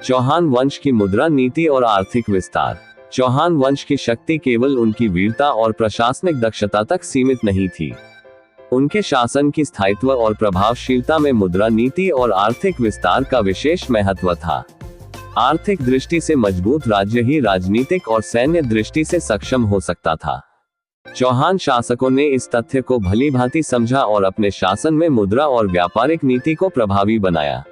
चौहान वंश की मुद्रा नीति और आर्थिक विस्तार। चौहान वंश की शक्ति केवल उनकी वीरता और प्रशासनिक दक्षता तक सीमित नहीं थी। उनके शासन की स्थायित्व और प्रभावशीलता में मुद्रा नीति और आर्थिक विस्तार का विशेष महत्व था। आर्थिक दृष्टि से मजबूत राज्य ही राजनीतिक और सैन्य दृष्टि से सक्षम हो सकता था। चौहान शासकों ने इस तथ्य को भलीभांति समझा और अपने शासन में मुद्रा और व्यापारिक नीति को प्रभावी बनाया।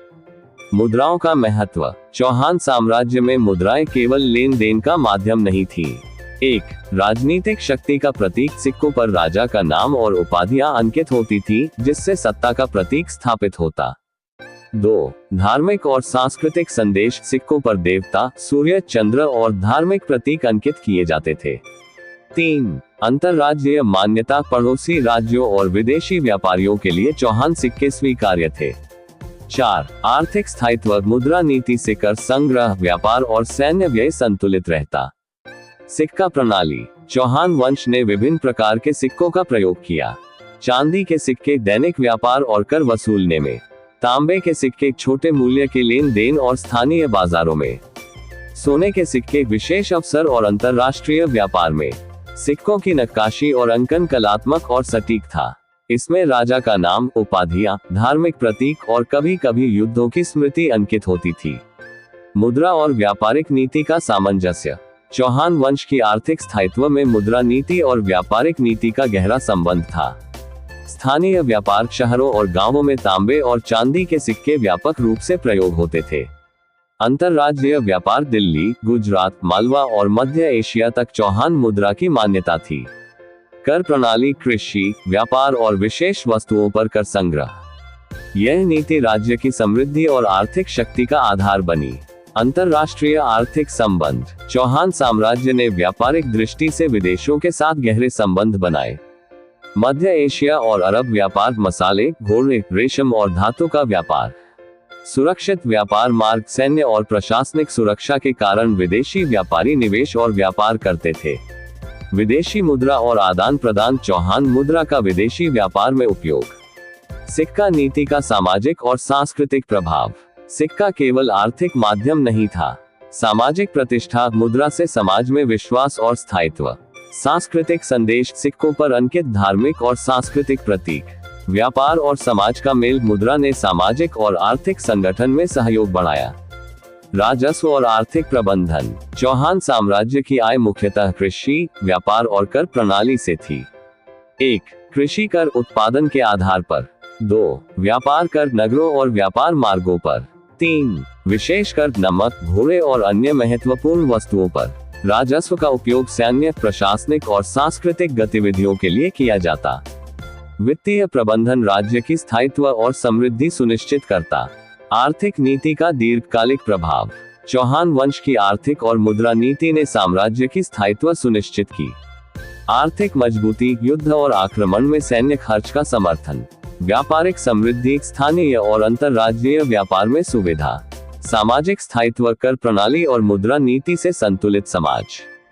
मुद्राओं का महत्व। चौहान साम्राज्य में मुद्राएं केवल लेन देन का माध्यम नहीं थी। 1. राजनीतिक शक्ति का प्रतीक। सिक्कों पर राजा का नाम और उपाधियां अंकित होती थी, जिससे सत्ता का प्रतीक स्थापित होता। 2. धार्मिक और सांस्कृतिक संदेश। सिक्कों पर देवता, सूर्य, चंद्र और धार्मिक प्रतीक अंकित किए जाते थे। 3. अंतरराज्यीय मान्यता। पड़ोसी राज्यों और विदेशी व्यापारियों के लिए चौहान सिक्के स्वीकार्य थे। 4. आर्थिक स्थायित्व। मुद्रा नीति से कर संग्रह, व्यापार और सैन्य व्यय संतुलित रहता। सिक्का प्रणाली। चौहान वंश ने विभिन्न प्रकार के सिक्कों का प्रयोग किया। चांदी के सिक्के दैनिक व्यापार और कर वसूलने में। तांबे के सिक्के छोटे मूल्य के लेन देन और स्थानीय बाजारों में। सोने के सिक्के विशेष अवसर और अंतरराष्ट्रीय व्यापार में। सिक्कों की नक्काशी और अंकन कलात्मक और सटीक था। इसमें राजा का नाम, उपाधियां, धार्मिक प्रतीक और कभी कभी युद्धों की स्मृति अंकित होती थी। मुद्रा और व्यापारिक नीति का सामंजस्य। चौहान वंश की आर्थिक स्थायित्व में मुद्रा नीति और व्यापारिक नीति का गहरा संबंध था। स्थानीय व्यापार। शहरों और गांवों में तांबे और चांदी के सिक्के व्यापक रूप से प्रयोग होते थे। अंतरराज्यीय व्यापार। दिल्ली, गुजरात, मालवा और मध्य एशिया तक चौहान मुद्रा की मान्यता थी। कर प्रणाली। कृषि, व्यापार और विशेष वस्तुओं पर कर संग्रह। यह नीति राज्य की समृद्धि और आर्थिक शक्ति का आधार बनी। अंतरराष्ट्रीय आर्थिक संबंध। चौहान साम्राज्य ने व्यापारिक दृष्टि से विदेशों के साथ गहरे संबंध बनाए। मध्य एशिया और अरब व्यापार। मसाले, घोड़े, रेशम और धातु का व्यापार। सुरक्षित व्यापार मार्ग। सैन्य और प्रशासनिक सुरक्षा के कारण विदेशी व्यापारी निवेश और व्यापार करते थे। विदेशी मुद्रा और आदान प्रदान। चौहान मुद्रा का विदेशी व्यापार में उपयोग। सिक्का नीति का सामाजिक और सांस्कृतिक प्रभाव। सिक्का केवल आर्थिक माध्यम नहीं था। सामाजिक प्रतिष्ठा। मुद्रा से समाज में विश्वास और स्थायित्व। सांस्कृतिक संदेश। सिक्कों पर अंकित धार्मिक और सांस्कृतिक प्रतीक। व्यापार और समाज का मेल। मुद्रा ने सामाजिक और आर्थिक संगठन में सहयोग बढ़ाया। राजस्व और आर्थिक प्रबंधन। चौहान साम्राज्य की आय मुख्यतः कृषि, व्यापार और कर प्रणाली से थी। 1. कृषि कर उत्पादन के आधार पर। 2. व्यापार कर नगरों और व्यापार मार्गों पर। 3. विशेष कर नमक, घोड़े और अन्य महत्वपूर्ण वस्तुओं पर। राजस्व का उपयोग सैन्य, प्रशासनिक और सांस्कृतिक गतिविधियों के लिए किया जाता। वित्तीय प्रबंधन। राज्य की स्थायित्व और समृद्धि सुनिश्चित करता। आर्थिक नीति का दीर्घकालिक प्रभाव। चौहान वंश की आर्थिक और मुद्रा नीति ने साम्राज्य की स्थायित्व सुनिश्चित की। आर्थिक मजबूती। युद्ध और आक्रमण में सैन्य खर्च का समर्थन। व्यापारिक समृद्धि। स्थानीय और अंतरराज्यीय व्यापार में सुविधा। सामाजिक स्थायित्व। कर प्रणाली और मुद्रा नीति से संतुलित समाज।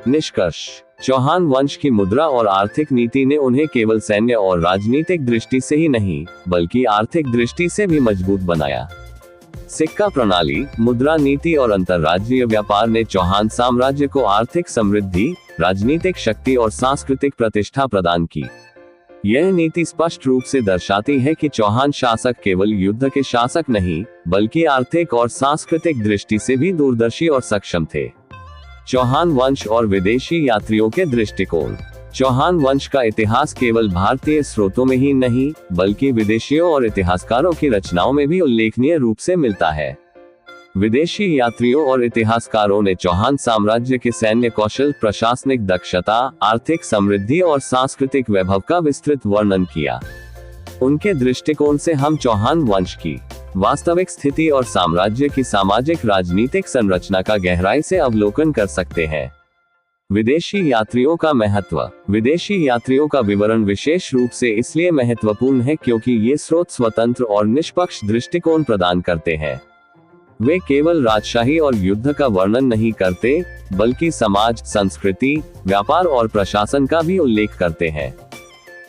निष्कर्ष। चौहान वंश की मुद्रा और आर्थिक नीति ने उन्हें केवल सैन्य और राजनीतिक दृष्टि से ही नहीं, बल्कि आर्थिक दृष्टि से भी मजबूत बनाया। सिक्का प्रणाली, मुद्रा नीति और अंतरराज्यीय व्यापार ने चौहान साम्राज्य को आर्थिक समृद्धि, राजनीतिक शक्ति और सांस्कृतिक प्रतिष्ठा प्रदान की। यह नीति स्पष्ट रूप से दर्शाती है कि चौहान शासक केवल युद्ध के शासक नहीं, बल्कि आर्थिक और सांस्कृतिक दृष्टि से भी दूरदर्शी और सक्षम थे। चौहान वंश और विदेशी यात्रियों के दृष्टिकोण। चौहान वंश का इतिहास केवल भारतीय स्रोतों में ही नहीं, बल्कि विदेशियों और इतिहासकारों की रचनाओं में भी उल्लेखनीय रूप से मिलता है। विदेशी यात्रियों और इतिहासकारों ने चौहान साम्राज्य के सैन्य कौशल, प्रशासनिक दक्षता, आर्थिक समृद्धि और सांस्कृतिक वैभव का विस्तृत वर्णन किया। उनके दृष्टिकोण से हम चौहान वंश की वास्तविक स्थिति और साम्राज्य की सामाजिक राजनीतिक संरचना का गहराई से अवलोकन कर सकते हैं। विदेशी यात्रियों का महत्व। विदेशी यात्रियों का विवरण विशेष रूप से इसलिए महत्वपूर्ण है क्योंकि ये स्रोत स्वतंत्र और निष्पक्ष दृष्टिकोण प्रदान करते हैं। वे केवल राजशाही और युद्ध का वर्णन नहीं करते, बल्कि समाज, संस्कृति, व्यापार और प्रशासन का भी उल्लेख करते हैं।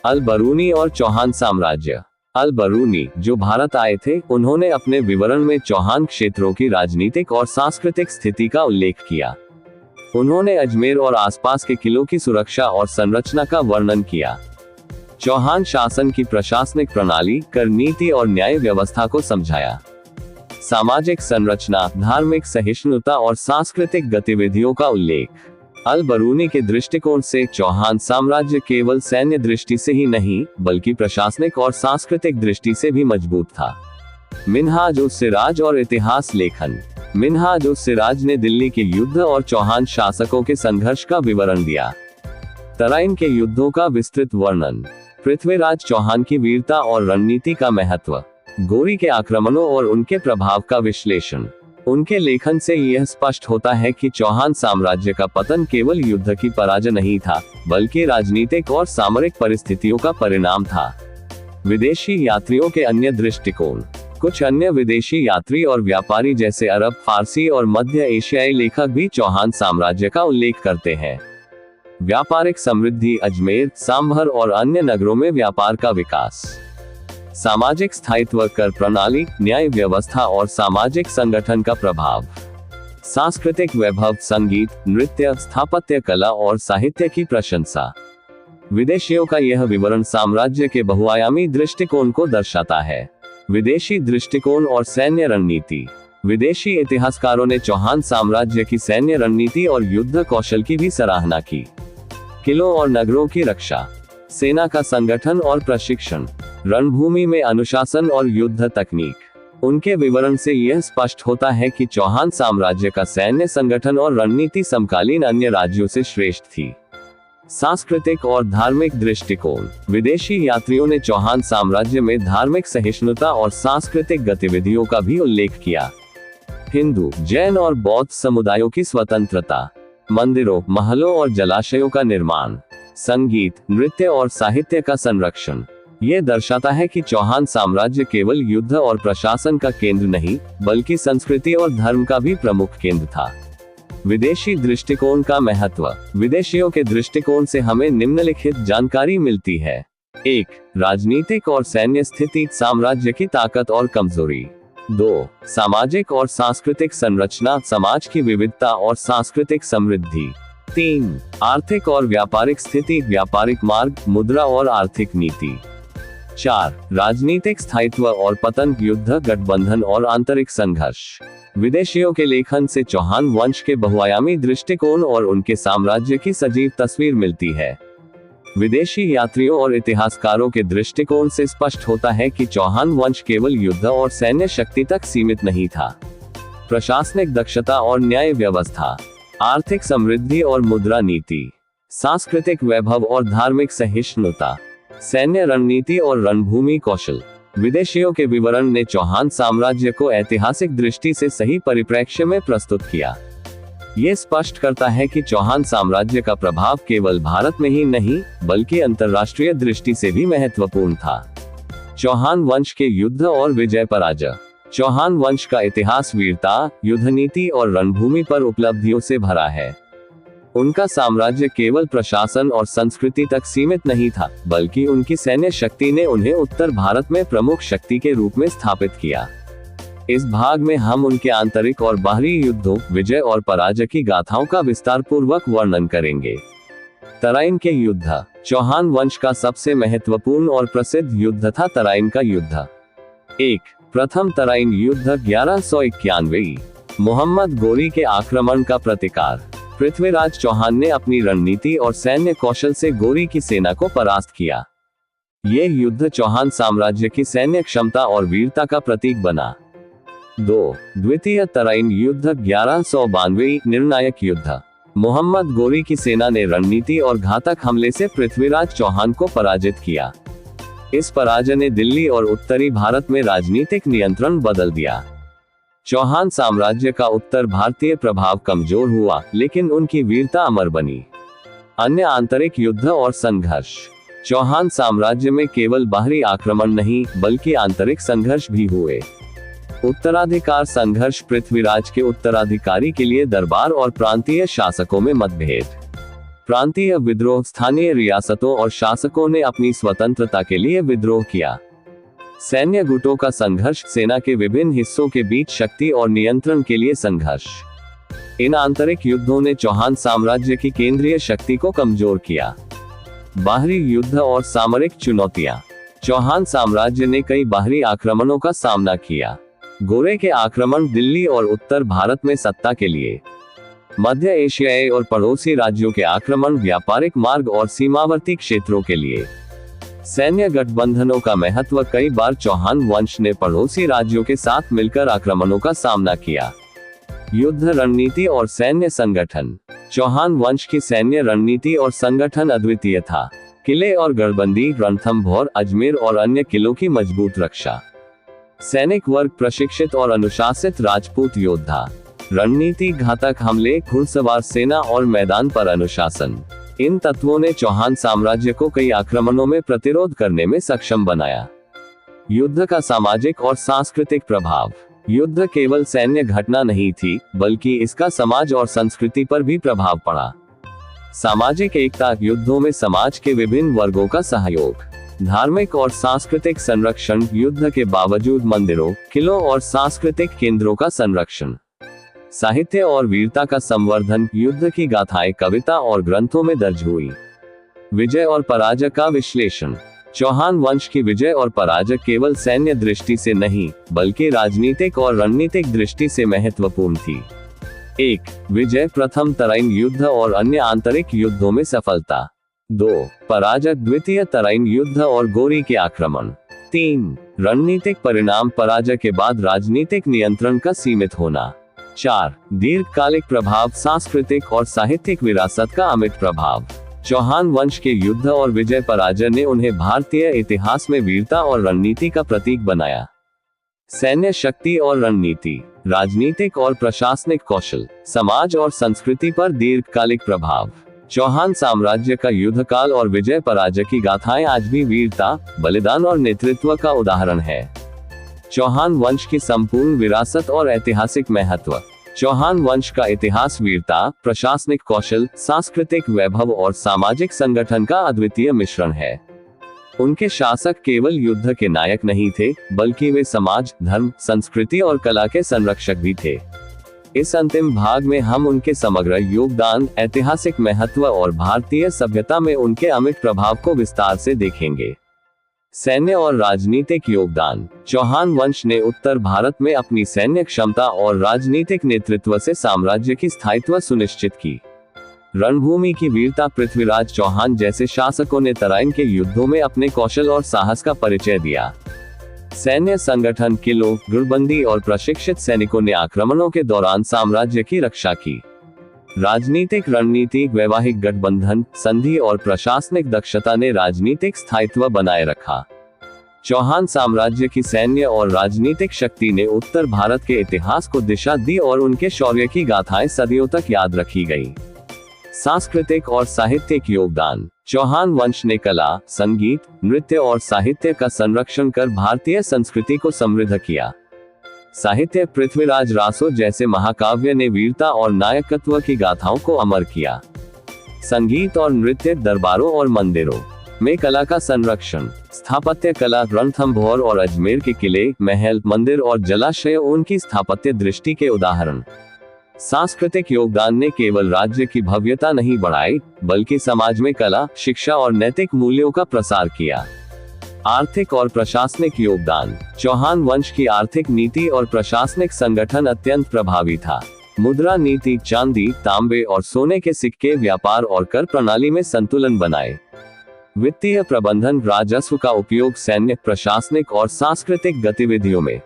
अल बरूनी और चौहान साम्राज्य। अल बरूनी, जो भारत आए थे, उन्होंने अपने विवरण में चौहान क्षेत्रों की राजनीतिक और सांस्कृतिक स्थिति का उल्लेख किया। उन्होंने अजमेर और आसपास के किलों की सुरक्षा और संरचना का वर्णन किया। चौहान शासन की प्रशासनिक प्रणाली, कर नीति और न्याय व्यवस्था को समझाया। सामाजिक संरचना, धार्मिक सहिष्णुता और सांस्कृतिक गतिविधियों का उल्लेख। अल बरूनी के दृष्टिकोण से चौहान साम्राज्य केवल सैन्य दृष्टि से ही नहीं, बल्कि प्रशासनिक और सांस्कृतिक दृष्टि से भी मजबूत था। मिन्हाज उस सिराज और इतिहास लेखन। मिन्हाज उस सिराज ने दिल्ली के युद्ध और चौहान शासकों के संघर्ष का विवरण दिया। तराइन के युद्धों का विस्तृत वर्णन। पृथ्वीराज चौहान की वीरता और रणनीति का महत्व। गोरी के आक्रमणों और उनके प्रभाव का विश्लेषण। उनके लेखन से यह स्पष्ट होता है कि चौहान साम्राज्य का पतन केवल युद्ध की पराजय नहीं था, बल्कि राजनीतिक और सामरिक परिस्थितियों का परिणाम था। विदेशी यात्रियों के अन्य दृष्टिकोण। कुछ अन्य विदेशी यात्री और व्यापारी जैसे अरब, फारसी और मध्य एशियाई लेखक भी चौहान साम्राज्य का उल्लेख करते हैं। व्यापारिक समृद्धि। अजमेर, सांभर और अन्य नगरों में व्यापार का विकास। सामाजिक स्थायित्व, कर प्रणाली, न्याय व्यवस्था और सामाजिक संगठन का प्रभाव। सांस्कृतिक वैभव, संगीत, नृत्य, स्थापत्य कला और साहित्य की प्रशंसा। विदेशियों का यह विवरण साम्राज्य के बहुआयामी दृष्टिकोण को दर्शाता है। विदेशी दृष्टिकोण और सैन्य रणनीति। विदेशी इतिहासकारों ने चौहान साम्राज्य की सैन्य रणनीति और युद्ध कौशल की भी सराहना की। किलों और नगरों की रक्षा। सेना का संगठन और प्रशिक्षण। रणभूमि में अनुशासन और युद्ध तकनीक। उनके विवरण से यह स्पष्ट होता है कि चौहान साम्राज्य का सैन्य संगठन और रणनीति समकालीन अन्य राज्यों से श्रेष्ठ थी। सांस्कृतिक और धार्मिक दृष्टिकोण। विदेशी यात्रियों ने चौहान साम्राज्य में धार्मिक सहिष्णुता और सांस्कृतिक गतिविधियों का भी उल्लेख किया। हिंदू, जैन और बौद्ध समुदायों की स्वतंत्रता। मंदिरों, महलों और जलाशयों का निर्माण। संगीत, नृत्य और साहित्य का संरक्षण। यह दर्शाता है कि चौहान साम्राज्य केवल युद्ध और प्रशासन का केंद्र नहीं, बल्कि संस्कृति और धर्म का भी प्रमुख केंद्र था। विदेशी दृष्टिकोण का महत्व। विदेशियों के दृष्टिकोण से हमें निम्नलिखित जानकारी मिलती है। 1. राजनीतिक और सैन्य स्थिति, साम्राज्य की ताकत और कमजोरी। 2. सामाजिक और सांस्कृतिक संरचना, समाज की विविधता और सांस्कृतिक समृद्धि। 3. आर्थिक और व्यापारिक स्थिति, व्यापारिक मार्ग, मुद्रा और आर्थिक नीति। 4. राजनीतिक स्थायित्व और पतन, युद्ध, गठबंधन और आंतरिक संघर्ष। विदेशियों के लेखन से चौहान वंश के बहुआयामी दृष्टिकोण और उनके साम्राज्य की सजीव तस्वीर मिलती है। विदेशी यात्रियों और इतिहासकारों के दृष्टिकोण से स्पष्ट होता है कि चौहान वंश केवल युद्ध और सैन्य शक्ति तक सीमित नहीं था। प्रशासनिक दक्षता और न्याय व्यवस्था। आर्थिक समृद्धि और मुद्रा नीति। सांस्कृतिक वैभव और धार्मिक सहिष्णुता। सैन्य रणनीति और रणभूमि कौशल। विदेशियों के विवरण ने चौहान साम्राज्य को ऐतिहासिक दृष्टि से सही परिप्रेक्ष्य में प्रस्तुत किया। ये स्पष्ट करता है कि चौहान साम्राज्य का प्रभाव केवल भारत में ही नहीं, बल्कि अंतर्राष्ट्रीय दृष्टि से भी महत्वपूर्ण था। चौहान वंश के युद्ध और विजय पराजय। चौहान वंश का इतिहास वीरता, युद्ध नीति और रणभूमि पर उपलब्धियों से भरा है। उनका साम्राज्य केवल प्रशासन और संस्कृति तक सीमित नहीं था, बल्कि उनकी सैन्य शक्ति ने उन्हें उत्तर भारत में प्रमुख शक्ति के रूप में स्थापित किया। इस भाग में हम उनके आंतरिक और बाहरी युद्धों, विजय और पराजय की गाथाओं का विस्तार पूर्वक वर्णन करेंगे। तराइन के युद्ध। चौहान वंश का सबसे महत्वपूर्ण और प्रसिद्ध युद्ध था तराइन का युद्ध। 1. प्रथम तराइन युद्ध 1191। मोहम्मद गोरी के आक्रमण का प्रतिकार। पृथ्वीराज चौहान ने अपनी रणनीति और सैन्य कौशल से गोरी की सेना को परास्त किया। यह युद्ध चौहान साम्राज्य की सैन्य क्षमता और वीरता का प्रतीक बना। 2. द्वितीय तराइन युद्ध 1192। निर्णायक युद्ध। मोहम्मद गोरी की सेना ने रणनीति और घातक हमले से पृथ्वीराज चौहान को पराजित किया। इस पराजय ने दिल्ली और उत्तरी भारत में राजनीतिक नियंत्रण बदल दिया। चौहान साम्राज्य का उत्तर भारतीय प्रभाव कमजोर हुआ, लेकिन उनकी वीरता अमर बनी। अन्य आंतरिक युद्ध और संघर्ष। चौहान साम्राज्य में केवल बाहरी आक्रमण नहीं, बल्कि आंतरिक संघर्ष भी हुए। उत्तराधिकार संघर्ष। पृथ्वीराज के उत्तराधिकारी के लिए दरबार और प्रांतीय शासकों में मतभेद। प्रांतीय विद्रोह। स्थानीय रियासतों और शासकों ने अपनी स्वतंत्रता के लिए विद्रोह किया। सैन्य गुटों का संघर्ष, सेना के विभिन्न हिस्सों के बीच शक्ति और नियंत्रण के लिए संघर्ष। इन आंतरिक युद्धों ने चौहान साम्राज्य की केंद्रीय शक्ति को कमजोर किया। बाहरी युद्ध और सामरिक चुनौतियां। चौहान साम्राज्य ने कई बाहरी आक्रमणों का सामना किया। गोरे के आक्रमण दिल्ली और उत्तर भारत में सत्ता के लिए, मध्य एशियाई और पड़ोसी राज्यों के आक्रमण व्यापारिक मार्ग और सीमावर्ती क्षेत्रों के लिए। सैन्य गठबंधनों का महत्व। कई बार चौहान वंश ने पड़ोसी राज्यों के साथ मिलकर आक्रमणों का सामना किया। युद्ध रणनीति और सैन्य संगठन। चौहान वंश की सैन्य रणनीति और संगठन अद्वितीय था। किले और गढ़बंदी, रणथंभौर, अजमेर और अन्य किलों की मजबूत रक्षा। सैनिक वर्ग प्रशिक्षित और अनुशासित राजपूत योद्धा। रणनीति, घातक हमले, घुड़सवार सेना और मैदान पर अनुशासन। इन तत्वों ने चौहान साम्राज्य को कई आक्रमणों में प्रतिरोध करने में सक्षम बनाया। युद्ध का सामाजिक और सांस्कृतिक प्रभाव। युद्ध केवल सैन्य घटना नहीं थी, बल्कि इसका समाज और संस्कृति पर भी प्रभाव पड़ा। सामाजिक एकता। युद्धों में समाज के विभिन्न वर्गों का सहयोग। धार्मिक और सांस्कृतिक संरक्षण। युद्ध के बावजूद मंदिरों, किलों और सांस्कृतिक केंद्रों का संरक्षण। साहित्य और वीरता का संवर्धन। युद्ध की गाथाएं कविता और ग्रंथों में दर्ज हुई। विजय और पराजय का विश्लेषण। चौहान वंश की विजय और पराजय केवल सैन्य दृष्टि से नहीं, बल्कि राजनीतिक और रणनीतिक दृष्टि से महत्वपूर्ण थी। 1. विजय, प्रथम तराइन युद्ध और अन्य आंतरिक युद्धों में सफलता। 2. पराजय, द्वितीय तराइन युद्ध और गोरी के आक्रमण। 3. रणनीतिक परिणाम, पराजय के बाद राजनीतिक नियंत्रण का सीमित होना। 4. दीर्घकालिक प्रभाव, सांस्कृतिक और साहित्यिक विरासत का अमिट प्रभाव। चौहान वंश के युद्ध और विजय पराजय ने उन्हें भारतीय इतिहास में वीरता और रणनीति का प्रतीक बनाया। सैन्य शक्ति और रणनीति। राजनीतिक और प्रशासनिक कौशल। समाज और संस्कृति पर दीर्घकालिक प्रभाव। चौहान साम्राज्य का युद्धकाल और विजय पराजय की गाथाएं आज भी वीरता, बलिदान और नेतृत्व का उदाहरण है। चौहान वंश की संपूर्ण विरासत और ऐतिहासिक महत्व। चौहान वंश का इतिहास वीरता, प्रशासनिक कौशल, सांस्कृतिक वैभव और सामाजिक संगठन का अद्वितीय मिश्रण है। उनके शासक केवल युद्ध के नायक नहीं थे, बल्कि वे समाज, धर्म, संस्कृति और कला के संरक्षक भी थे। इस अंतिम भाग में हम उनके समग्र योगदान, ऐतिहासिक महत्व और भारतीय सभ्यता में उनके अमिट प्रभाव को विस्तार से देखेंगे। सैन्य और राजनीतिक योगदान। चौहान वंश ने उत्तर भारत में अपनी सैन्य क्षमता और राजनीतिक नेतृत्व से साम्राज्य की स्थायित्व सुनिश्चित की। रणभूमि की वीरता। पृथ्वीराज चौहान जैसे शासकों ने तराइन के युद्धों में अपने कौशल और साहस का परिचय दिया। सैन्य संगठन। किलों, गढ़बंदी और प्रशिक्षित सैनिकों ने आक्रमणों के दौरान साम्राज्य की रक्षा की। राजनीतिक रणनीति। वैवाहिक गठबंधन, संधि और प्रशासनिक दक्षता ने राजनीतिक स्थायित्व बनाए रखा। चौहान साम्राज्य की सैन्य और राजनीतिक शक्ति ने उत्तर भारत के इतिहास को दिशा दी और उनके शौर्य की गाथाएं सदियों तक याद रखी गई। सांस्कृतिक और साहित्यिक योगदान। चौहान वंश ने कला, संगीत, नृत्य और साहित्य का संरक्षण कर भारतीय संस्कृति को समृद्ध किया। साहित्य। पृथ्वीराज रासो जैसे महाकाव्य ने वीरता और नायकत्व की गाथाओं को अमर किया। संगीत और नृत्य। दरबारों और मंदिरों में कला का संरक्षण। स्थापत्य कला। रणथंभौर और अजमेर के किले, महल, मंदिर और जलाशय उनकी स्थापत्य दृष्टि के उदाहरण। सांस्कृतिक योगदान ने केवल राज्य की भव्यता नहीं बढ़ाई, बल्कि समाज में कला, शिक्षा और नैतिक मूल्यों का प्रसार किया। आर्थिक और प्रशासनिक योगदान। चौहान वंश की आर्थिक नीति और प्रशासनिक संगठन अत्यंत प्रभावी था। मुद्रा नीति। चांदी, तांबे और सोने के सिक्के व्यापार और कर प्रणाली में संतुलन बनाए। वित्तीय प्रबंधन। राजस्व का उपयोग सैन्य, प्रशासनिक और सांस्कृतिक गतिविधियों में।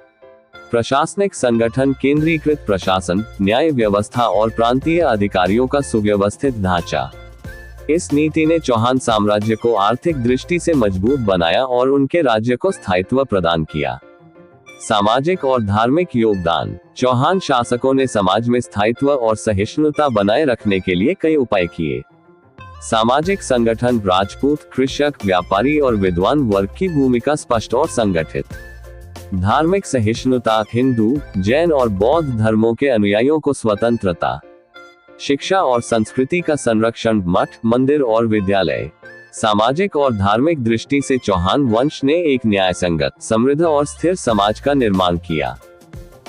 प्रशासनिक संगठन। केंद्रीकृत प्रशासन, न्याय व्यवस्था और प्रांतीय अधिकारियों का सुव्यवस्थित ढांचा। इस नीति ने चौहान साम्राज्य को आर्थिक दृष्टि से मजबूत बनाया और उनके राज्य को स्थायित्व प्रदान किया। सामाजिक और धार्मिक योगदान। चौहान शासकों ने समाज में स्थायित्व और सहिष्णुता बनाए रखने के लिए कई उपाय किए। सामाजिक संगठन। राजपूत, कृषक, व्यापारी और विद्वान वर्ग की भूमिका स्पष्ट और संगठित। धार्मिक सहिष्णुता। हिंदू, जैन और बौद्ध धर्मों के अनुयायियों को स्वतंत्रता। शिक्षा और संस्कृति का संरक्षण। मठ, मंदिर और विद्यालय। सामाजिक और धार्मिक दृष्टि से चौहान वंश ने एक न्यायसंगत, समृद्ध और स्थिर समाज का निर्माण किया।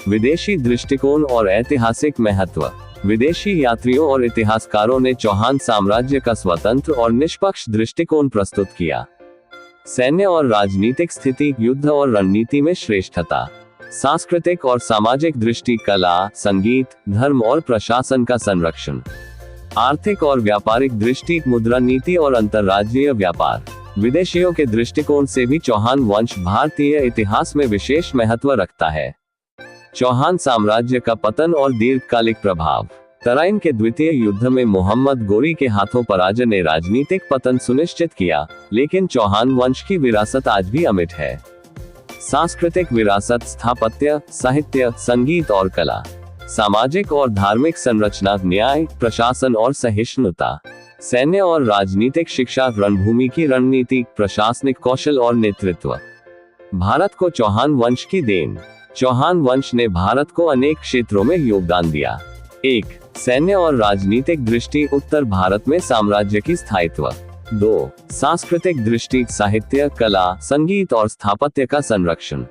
विदेशी दृष्टिकोण और ऐतिहासिक महत्व। विदेशी यात्रियों और इतिहासकारों ने चौहान साम्राज्य का स्वतंत्र और निष्पक्ष दृष्टिकोण प्रस्तुत किया। सैन्य और राजनीतिक स्थिति, युद्ध और रणनीति में श्रेष्ठता। सांस्कृतिक और सामाजिक दृष्टि, कला, संगीत, धर्म और प्रशासन का संरक्षण। आर्थिक और व्यापारिक दृष्टि, मुद्रा नीति और अंतर्राज्यीय व्यापार। विदेशियों के दृष्टिकोण से भी चौहान वंश भारतीय इतिहास में विशेष महत्व रखता है। चौहान साम्राज्य का पतन और दीर्घकालिक प्रभाव। तराइन के द्वितीय युद्ध में मोहम्मद गोरी के हाथों पराजय ने राजनीतिक पतन सुनिश्चित किया, लेकिन चौहान वंश की विरासत आज भी अमिट है। सांस्कृतिक विरासत, स्थापत्य, साहित्य, संगीत और कला। सामाजिक और धार्मिक संरचना, न्याय, प्रशासन और सहिष्णुता। सैन्य और राजनीतिक शिक्षा, रणभूमि की रणनीति, प्रशासनिक कौशल और नेतृत्व। भारत को चौहान वंश की देन। चौहान वंश ने भारत को अनेक क्षेत्रों में योगदान दिया। 1. सैन्य और राजनीतिक दृष्टि, उत्तर भारत में साम्राज्य की स्थायित्व। 2. सांस्कृतिक दृष्टि, साहित्य, कला, संगीत और स्थापत्य का संरक्षण।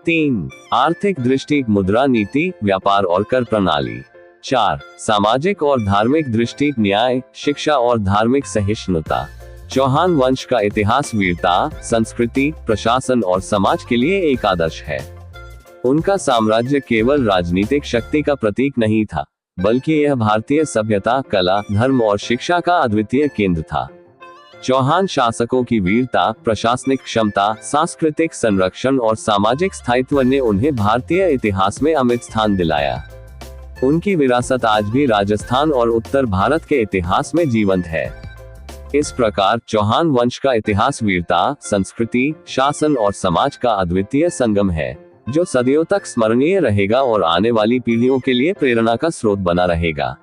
3. आर्थिक दृष्टि, मुद्रा नीति, व्यापार और कर प्रणाली। 4. सामाजिक और धार्मिक दृष्टि, न्याय, शिक्षा और धार्मिक सहिष्णुता। चौहान वंश का इतिहास वीरता, संस्कृति, प्रशासन और समाज के लिए एक आदर्श है। उनका साम्राज्य केवल राजनीतिक शक्ति का प्रतीक नहीं था, बल्कि यह भारतीय सभ्यता, कला, धर्म और शिक्षा का अद्वितीय केंद्र था। चौहान शासकों की वीरता, प्रशासनिक क्षमता, सांस्कृतिक संरक्षण और सामाजिक स्थायित्व ने उन्हें भारतीय इतिहास में अमिट स्थान दिलाया। उनकी विरासत आज भी राजस्थान और उत्तर भारत के इतिहास में जीवंत है। इस प्रकार चौहान वंश का इतिहास वीरता, संस्कृति, शासन और समाज का अद्वितीय संगम है, जो सदियों तक स्मरणीय रहेगा और आने वाली पीढ़ियों के लिए प्रेरणा का स्रोत बना रहेगा।